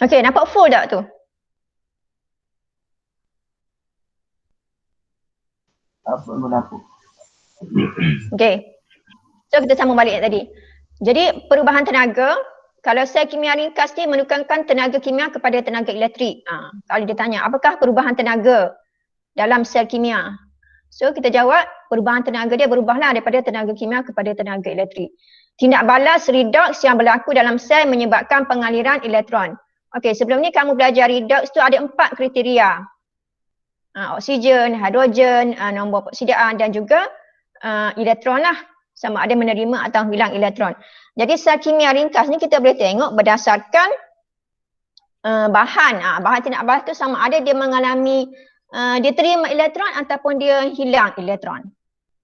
Okey, nampak full tak tu? Apa nampak? Okey. So kita sambung balik tadi. Jadi perubahan tenaga, kalau sel kimia ringkas ni menukarkan tenaga kimia kepada tenaga elektrik. Kalau dia tanya, apakah perubahan tenaga dalam sel kimia? So kita jawab, perubahan tenaga dia berubahlah daripada tenaga kimia kepada tenaga elektrik. Tindak balas redox yang berlaku dalam sel menyebabkan pengaliran elektron. Okey, sebelum ni kamu belajar redox tu ada 4 kriteria. Oksigen, hidrogen, nombor persediaan dan juga elektron lah. Sama ada menerima atau hilang elektron. Jadi sel kimia ringkas ni kita boleh tengok berdasarkan bahan. Bahan tindak balas tu sama ada dia mengalami dia terima elektron ataupun dia hilang elektron.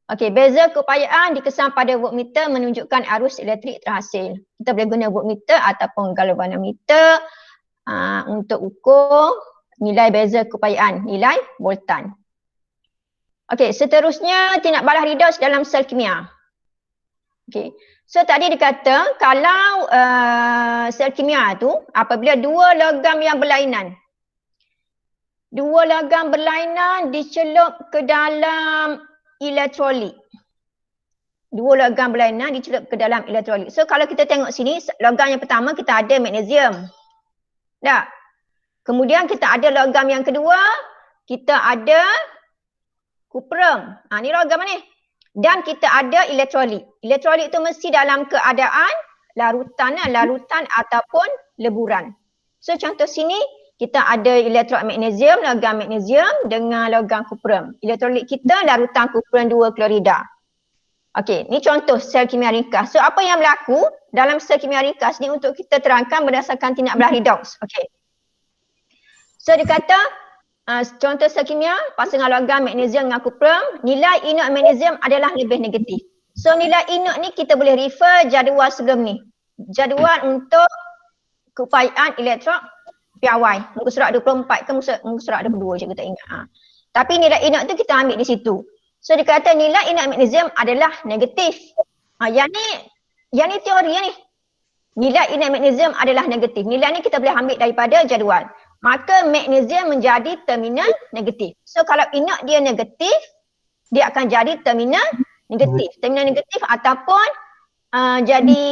Okey, beza keupayaan dikesan pada voltmeter menunjukkan arus elektrik terhasil. Kita boleh guna voltmeter ataupun galvanometer untuk ukur nilai beza keupayaan, nilai voltan. Okey, seterusnya tindak balas redox dalam sel kimia. Okey. So tadi dikata kalau sel kimia tu apabila dua logam yang berlainan dicelup ke dalam elektrolit. Dua logam berlainan dicelup ke dalam elektrolit. So kalau kita tengok sini, logam yang pertama kita ada magnesium. Tak? Kemudian kita ada logam yang kedua, kita ada kuprum. Ni logam ni. Dan kita ada elektrolit. Elektrolit itu mesti dalam keadaan larutan ataupun leburan. So contoh sini kita ada elektrod magnesium, logam magnesium dengan logam kuprum. Elektrolit kita larutan kuprum 2 klorida. Okey, ni contoh sel kimia ringkas. So apa yang berlaku dalam sel kimia ringkas ni untuk kita terangkan berdasarkan tindak balas redox. Okey. So dia kata contoh sel kimia pasangan logam magnesium dengan kuprum, nilai inert magnesium adalah lebih negatif. So nilai inert ni kita boleh refer jadual sebelum ni. Jadual untuk keupayaan elektrod piawai. Muka surat 24 ke muka surat 22 je kita ingat. Tapi nilai inert tu kita ambil di situ. So dia kata nilai inert magnesium adalah negatif. Yang ni teori ni. Nilai inert magnesium adalah negatif. Nilai ni kita boleh ambil daripada jadual. Maka magnesium menjadi terminal negatif. So kalau inert dia negatif, dia akan jadi terminal negatif. Terminal negatif ataupun jadi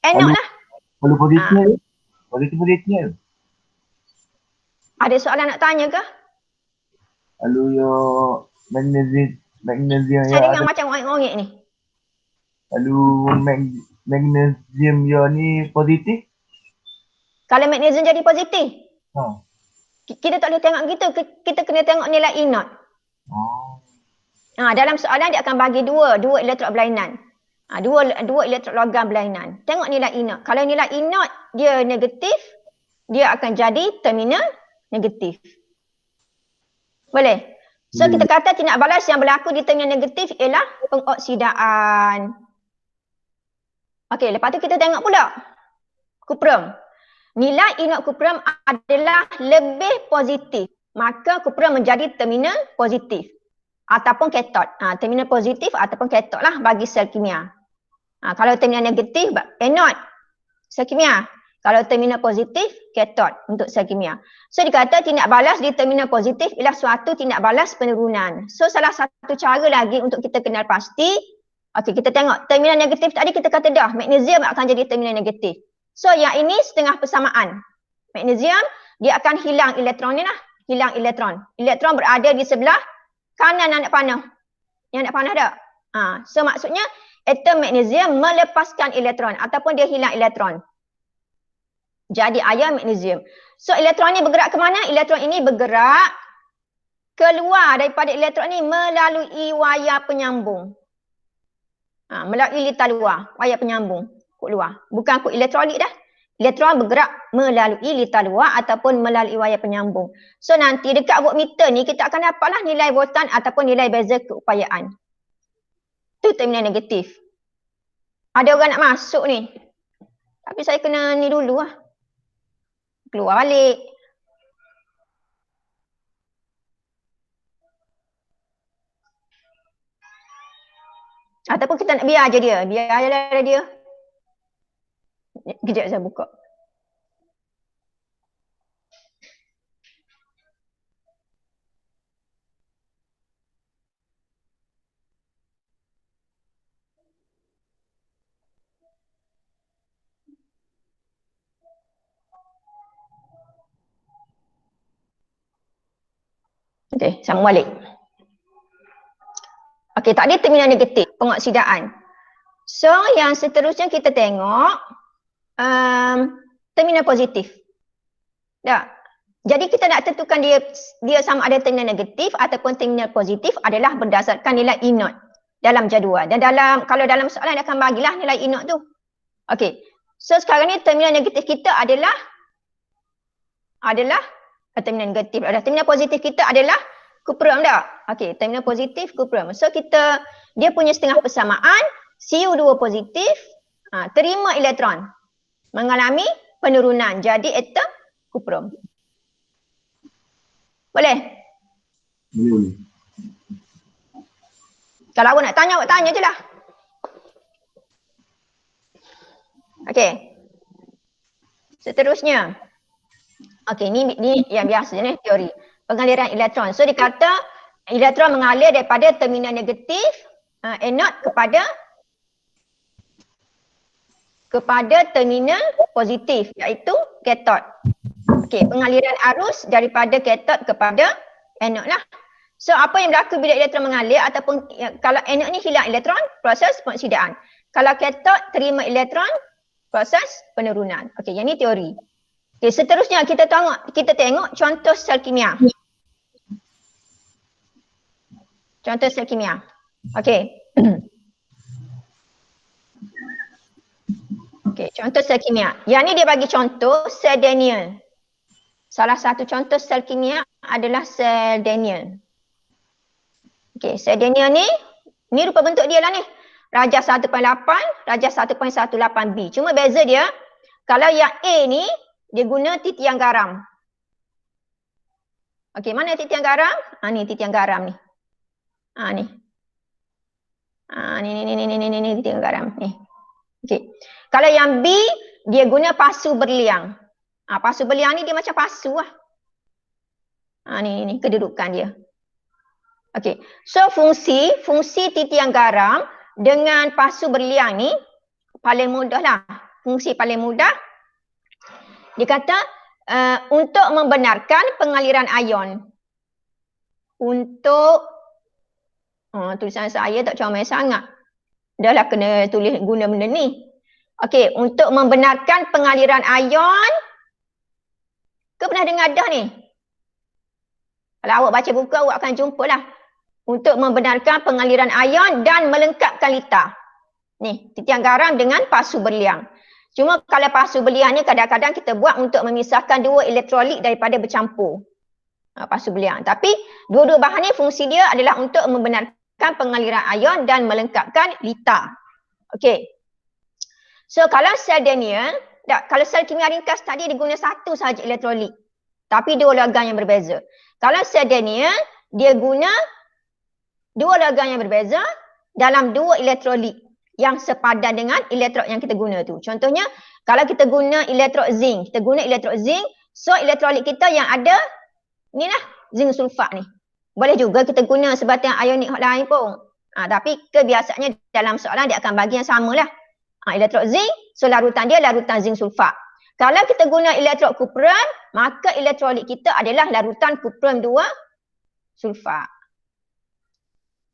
anode lah. Kalau positif, positif. Ada soalan nak tanya ke? Kalau yo magnesium Saya yang dengar ada, macam ongek-ongek ni. kalau magnesium yo ni positif. Kalau magnesium jadi positif, kita tak boleh tengok gitu. Kita kena tengok nilai inert. Dalam soalan dia akan bagi dua elektrod berlainan. Dua elektrod logam berlainan. Tengok nilai inert. Kalau nilai inert dia negatif, dia akan jadi terminal negatif. Boleh? So kita kata tindak balas yang berlaku di terminal negatif ialah pengoksidaan. Okey, lepas tu kita tengok pula kuprum. Nilai inert kuprum adalah lebih positif. Maka kuprum menjadi terminal positif. Ataupun katod. Terminal positif ataupun katod lah bagi sel kimia. Kalau terminal negatif, anode sel kimia. Kalau terminal positif, katod untuk sel kimia. So dikata tindak balas di terminal positif ialah suatu tindak balas penurunan. So salah satu cara lagi untuk kita kenal pasti, okey kita tengok terminal negatif tadi kita kata dah, magnesium akan jadi terminal negatif. So yang ini setengah persamaan. Magnesium dia akan hilang elektron ni lah. Hilang elektron. Elektron berada di sebelah kanan anak panah. Yang anak panah tak? So maksudnya atom magnesium melepaskan elektron ataupun dia hilang elektron. Jadi ion magnesium. So elektron ni bergerak ke mana? Elektron ini bergerak keluar daripada elektron ni melalui wayar penyambung. Melalui litar luar, wayar penyambung. Kod luar. Bukan kod elektrolit dah. Elektron bergerak melalui litar luar ataupun melalui wayar penyambung. So nanti dekat voltmeter ni kita akan dapatlah nilai voltan ataupun nilai beza keupayaan. Itu terminal negatif. Ada orang nak masuk ni. Tapi saya kena ni dulu lah. Keluar balik. Ataupun kita nak biar je dia. Biar je lah dia. Kejap saya buka. Okey, sama balik. Okey, tadi terminal negatif, pengoksidaan. So, yang seterusnya kita tengok terminal positif. Tak? Jadi kita nak tentukan dia sama ada terminal negatif ataupun terminal positif adalah berdasarkan nilai E naught dalam jadual. Dan kalau dalam soalan dia akan bagilah nilai E naught tu. Okey. So sekarang ni terminal negatif kita adalah terminal negatif. Terminal positif kita adalah kuprum tak? Okey, terminal positif kuprum. So dia punya setengah persamaan Cu2 positif terima elektron mengalami penurunan jadi atom kuprum. Boleh? Boleh. Kalau awak nak tanya, awak tanya je lah. Okey. Seterusnya. Okey, ni yang biasa ni teori. Pengaliran elektron. So dikata elektron mengalir daripada terminal negatif anode kepada terminal positif iaitu katot. Okey, pengaliran arus daripada katot kepada anode lah. So apa yang berlaku bila elektron mengalir ataupun kalau anode ni hilang elektron, proses pengoksidaan. Kalau katot terima elektron, proses penurunan. Okey, yang ni teori. Okey, seterusnya kita tengok contoh sel kimia. Contoh sel kimia. Okey. Okey, contoh sel kimia. Yang ni dia bagi contoh sel Daniell. Salah satu contoh sel kimia adalah sel Daniell. Okey, sel Daniell ni rupa bentuk dia lah ni. Rajah 1.8, rajah 1.18B. Cuma beza dia, kalau yang A ni, dia guna titian garam. Okey, mana titian garam? Ni titian garam ni. Ni. Ni titian garam ni. Okey. Kalau yang B, dia guna pasu berliang. Pasu berliang ni dia macam pasu lah. Ni kedudukan dia. Okey. So fungsi titian garam dengan pasu berliang ni paling mudah lah. Fungsi paling mudah dia kata untuk membenarkan pengaliran ion. Untuk tulisan saya tak comel sangat. Dah lah kena tulis guna benda ni. Okey, untuk membenarkan pengaliran ion. Kau pernah dengar dah ni? Kalau awak baca buku awak akan jumpa lah. Untuk membenarkan pengaliran ion dan melengkapkan litar. Ni, titian garam dengan pasu berliang. Cuma kalau pasu berliang ni kadang-kadang kita buat untuk memisahkan dua elektrolit daripada bercampur. Pasu berliang. Tapi dua-dua bahan ni fungsi dia adalah untuk membenarkan pengaliran ion dan melengkapkan litar. Okey. So kalau sel Daniell, kalau sel kimia ringkas tadi dia guna satu sahaja elektrolit. Tapi dua logam yang berbeza. Kalau sel Daniell, dia guna dua logam yang berbeza dalam dua elektrolit yang sepadan dengan elektrod yang kita guna tu. Contohnya, kalau kita guna elektrod zinc, so elektrolit kita yang ada ni lah, zinc sulfat ni. Boleh juga kita guna sebatang ionik lain pun. Tapi kebiasaannya dalam soalan dia akan bagi yang sama lah. Elektrod zinc, so larutan dia larutan zinc sulfat. Kalau kita guna elektrod kuprum, maka elektrolit kita adalah larutan kuprum 2 sulfat.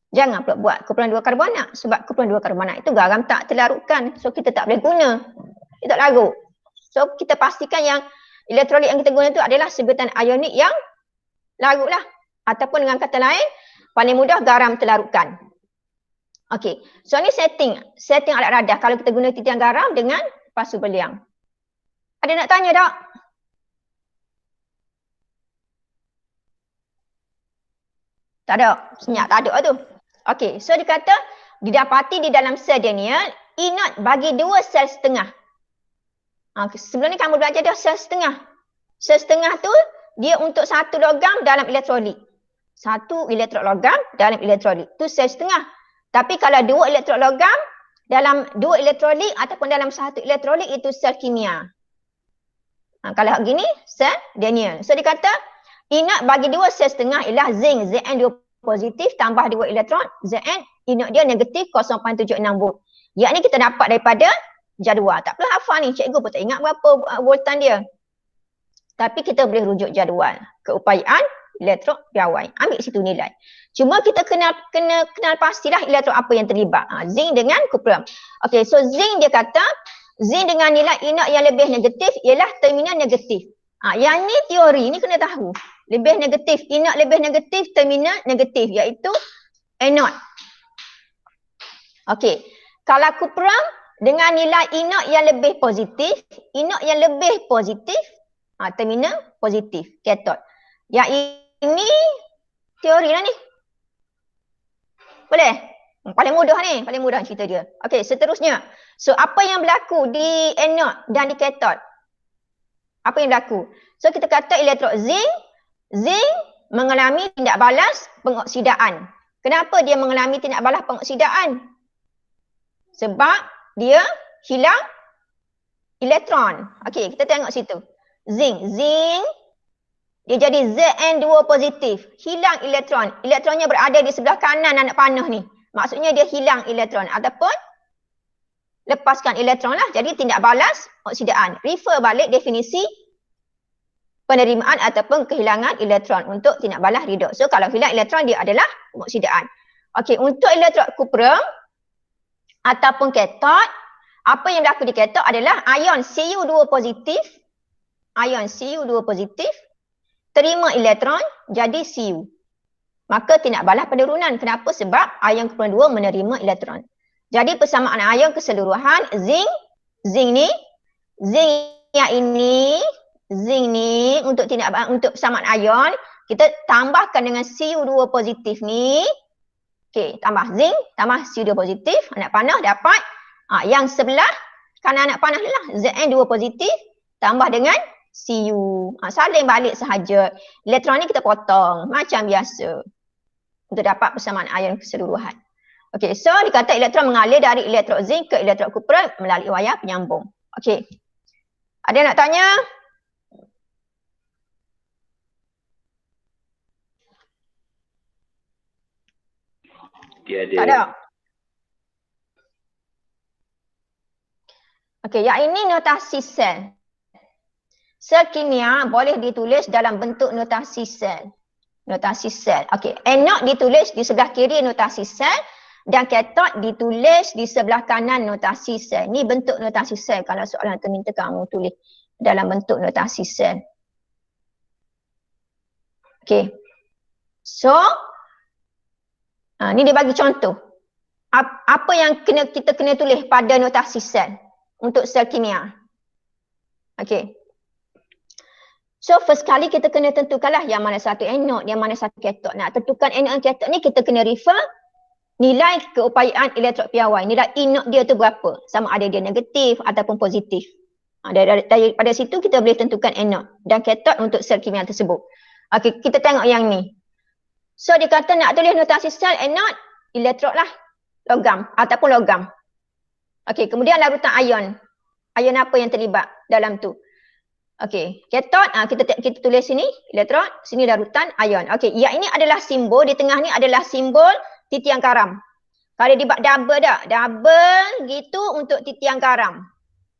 Jangan pula buat kuprum 2 karbonat. Sebab kuprum 2 karbonat itu garam tak terlarutkan. So kita tak boleh guna. Dia tak larut. So kita pastikan yang elektrolit yang kita guna itu adalah sebutan ionik yang larut lah. Ataupun dengan kata lain, paling mudah garam terlarutkan. Okey. So ni setting alat radar kalau kita guna titian garam dengan pasu berliang. Ada nak tanya tak? Tak ada. Senyap tak ada tu. Okey, so dia kata didapati di dalam sel Daniell E naught bagi 2 sel setengah. Sebelum ni kamu belajar dah sel setengah. Sel setengah tu dia untuk satu logam dalam elektrolit. Satu elektrod logam dalam elektrolit. Tu sel setengah. Tapi kalau 2 elektrod logam dalam 2 elektrolit ataupun dalam satu elektrolit itu sel kimia. Kalau gini sel Daniell. So dia kata E naught bagi 2 sel setengah ialah zinc Zn2 positif tambah 2 elektron, Zn E naught dia negatif 0.76 volt. Yang ni kita dapat daripada jadual. Tak perlu hafal ni, cikgu pun tak ingat berapa voltan dia. Tapi kita boleh rujuk jadual. Keupayaan elektrod piawai. Ambil situ nilai. Cuma kita kenal pastilah elektrod apa yang terlibat. Zinc dengan kuprum. Okey, so zinc dia kata zinc dengan nilai inert yang lebih negatif ialah terminal negatif. Yang ni teori ni kena tahu. Lebih negatif, inert lebih negatif, terminal negatif iaitu anode. Okey. Kalau kuprum dengan nilai inert yang lebih positif, inert yang lebih positif, terminal positif, kathod. Yang ini teori lah ni. Boleh? Paling mudah cerita dia. Okey, seterusnya. So, apa yang berlaku di anode dan di kathod? Apa yang berlaku? So, kita kata elektrod zinc mengalami tindak balas pengoksidaan. Kenapa dia mengalami tindak balas pengoksidaan? Sebab dia hilang elektron. Okey, kita tengok situ. Zinc dia jadi Zn2 positif. Hilang elektron. Elektronnya berada di sebelah kanan anak panah ni. Maksudnya dia hilang elektron ataupun lepaskan elektron lah. Jadi tindak balas oksidaan. Refer balik definisi penerimaan ataupun kehilangan elektron untuk tindak balas redox. So kalau hilang elektron dia adalah pengoksidaan. Okey, untuk elektrod kuprum ataupun kathod, apa yang berlaku di kathod adalah ion Cu2 positif. Ion Cu2 positif terima elektron jadi Cu. Maka tindak balas penurunan. Kenapa? Sebab ion kuprum 2 menerima elektron. Jadi persamaan ion keseluruhan zinc yang ini untuk persamaan ion kita tambahkan dengan Cu2 positif ni. Okey, tambah zinc tambah Cu2 positif, anak panah dapat yang sebelah kanan anak panah ni lah Zn2 positif tambah dengan Cu. Saling balik sahaja. Elektron ni kita potong macam biasa untuk dapat persamaan ion keseluruhan. Okey, so dikata elektron mengalir dari elektrod zinc ke elektrod kuprum melalui wayar penyambung. Okey. Ada yang nak tanya? Tiada. Tak ada. Okey, yang ini notasi sel. Sel kimia boleh ditulis dalam bentuk notasi sel. Notasi sel. Okey, anode ditulis di sebelah kiri notasi sel dan kathod ditulis di sebelah kanan notasi sel. Ni bentuk notasi sel kalau soalan tu minta kamu tulis dalam bentuk notasi sel. Okey. So, ni dia bagi contoh. Apa yang kita kena tulis pada notasi sel untuk sel kimia. Okey. So first kali kita kena tentukanlah yang mana satu anode, yang mana satu kathod. Nak tentukan anode dan kathod ni kita kena refer nilai keupayaan elektrod piawai. Nilai inert dia tu berapa? Sama ada dia negatif ataupun positif. Daripada situ kita boleh tentukan anode dan kathod untuk sel kimia tersebut. Okey, kita tengok yang ni. So dia kata nak tulis notasi sel anode, elektrod lah. Logam ataupun logam. Okey, kemudian larutan ion. Ion apa yang terlibat dalam tu? Okey, kathod kita tulis sini elektrod, sini larutan ion. Okey, yang ini adalah simbol, di tengah ni adalah simbol titian garam. Kalau dia buat double tak? Double gitu untuk titian garam.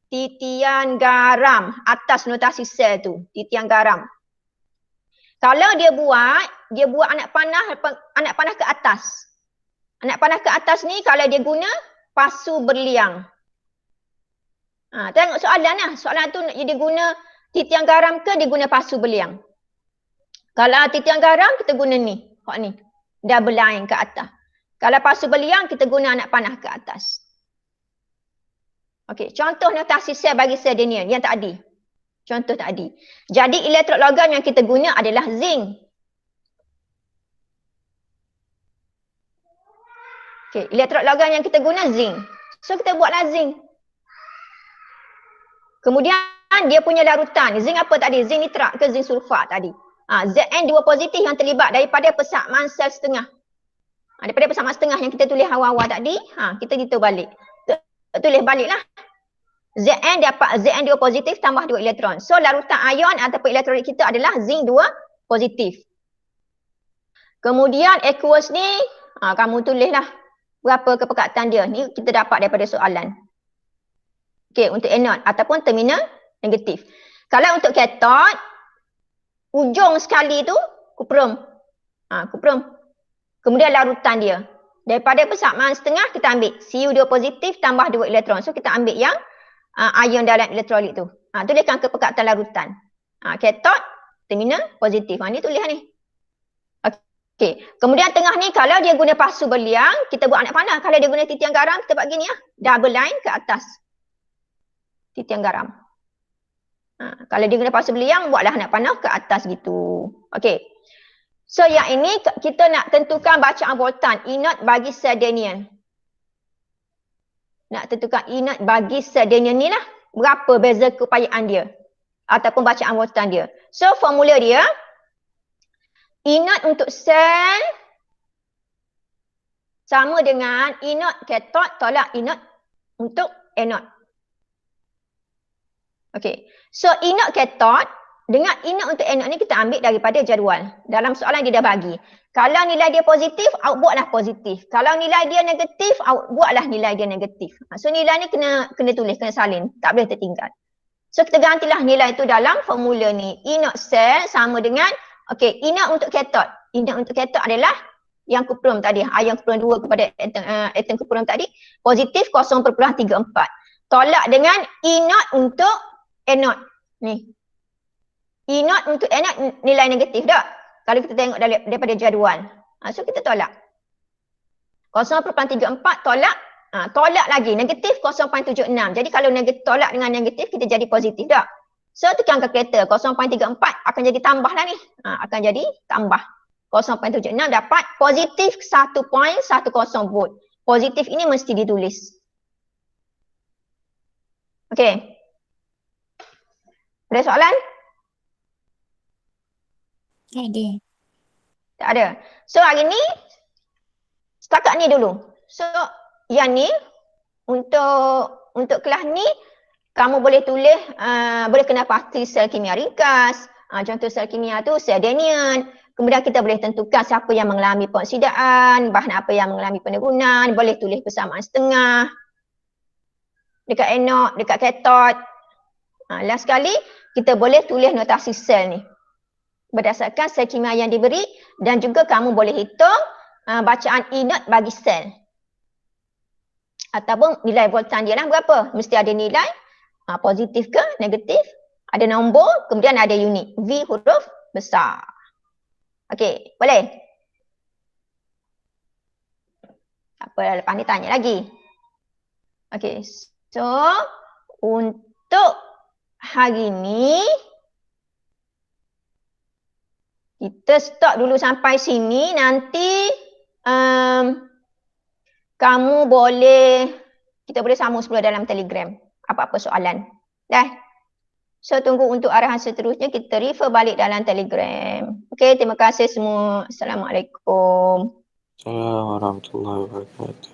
Titian garam atas notasi sel tu, titian garam. Kalau dia buat anak panah ke atas. Anak panah ke atas ni kalau dia guna pasu berliang. Tengok soalan lah. Soalan tu dia guna titian garam ke dia guna pasu berliang. Kalau titian garam kita guna ni. Hak ni. Double line ke atas. Kalau pasu berliang kita guna anak panah ke atas. Okey, contoh notasi sel bagi sel denial yang tadi. Contoh tadi. Jadi elektrod logam yang kita guna adalah zinc. Okey, elektrod logam yang kita guna zinc. So kita buatlah zinc. Kemudian dia punya larutan. Zinc apa tadi? Zinc nitrat ke zinc sulfat tadi? Zn2 positif yang terlibat daripada persamaan sel setengah. Daripada persamaan setengah yang kita tulis awal-awal tadi, kita gitu balik. Tulis baliklah. Zn dapat Zn2 positif tambah 2 elektron. So larutan ion ataupun elektrolit kita adalah zinc 2 positif. Kemudian aqueous ni, kamu tulislah berapa kepekatan dia. Ni kita dapat daripada soalan. Okey, untuk anode ataupun terminal negatif. Kalau untuk kathod, ujung sekali tu kuprum. Kuprum. Kemudian larutan dia. Daripada persamaan setengah, kita ambil Cu2 positif tambah 2 elektron. So, kita ambil yang ion dalam elektrolit tu. Tuliskan kepekatan larutan. Katot, terminal, positif. Ni tulis ni. Okey. Kemudian tengah ni, kalau dia guna pasu berliang, kita buat anak panah. Kalau dia guna titian garam, kita buat gini ya. Double line ke atas. Titian garam. Kalau dia guna pasu berliang, buatlah anak panah ke atas gitu. Okey. So, yang ini kita nak tentukan bacaan voltan inert bagi sedenium. Nak tentukan inert bagi sedenium ni lah. Berapa beza keupayaan dia. Ataupun bacaan voltan dia. So, formula dia. Inert untuk sel sama dengan inert katot tolak inert untuk anode. Okey. So, inert katot dengan inert untuk anode ni kita ambil daripada jadual. Dalam soalan dia dah bagi. Kalau nilai dia positif, awak buatlah positif. Kalau nilai dia negatif, awak buatlah nilai dia negatif. So, nilai ni kena tulis, kena salin. Tak boleh tertinggal. So, kita gantilah nilai tu dalam formula ni. Inert sel sama dengan, okey, inert untuk katot. Inert untuk katot adalah yang kuprum tadi. Ion kuprum 2 kepada atom kuprum tadi. Positif 0.34. Tolak dengan inert untuk anode. Ni. Inert untuk anode nilai negatif tak? Kalau kita tengok daripada jadual. So kita tolak. 0.34 tolak. Tolak lagi. Negatif 0.76. Jadi kalau tolak dengan negatif kita jadi positif tak? So tekan kalkulator. 0.34 akan jadi tambah lah ni. Akan jadi tambah. 0.76 dapat positif 1.10 volt. Positif ini mesti ditulis. Okey. Ada soalan? Tak ada. Tak ada. So hari ni setakat ni dulu. So yang ni untuk kelas ni kamu boleh tulis boleh kenal pasti sel kimia ringkas. Contoh sel kimia tu sedenium. Kemudian kita boleh tentukan siapa yang mengalami pengoksidaan, bahan apa yang mengalami penurunan, boleh tulis persamaan setengah. Dekat anode, dekat katot. Last sekali kita boleh tulis notasi sel ni. Berdasarkan sel kimia yang diberi dan juga kamu boleh hitung bacaan inert bagi sel. Ataupun nilai voltan dia lah berapa. Mesti ada nilai positif ke negatif. Ada nombor, kemudian ada unit. V huruf besar. Okey, boleh? Apa lepas ni tanya lagi. Okey, so untuk hari ni kita stop dulu sampai sini. Nanti kamu boleh, kita boleh sambung semula dalam Telegram. Apa-apa soalan. Dah. So tunggu untuk arahan seterusnya. Kita refer balik dalam Telegram. Okey, terima kasih semua. Assalamualaikum. Assalamualaikum warahmatullahi wabarakatuh.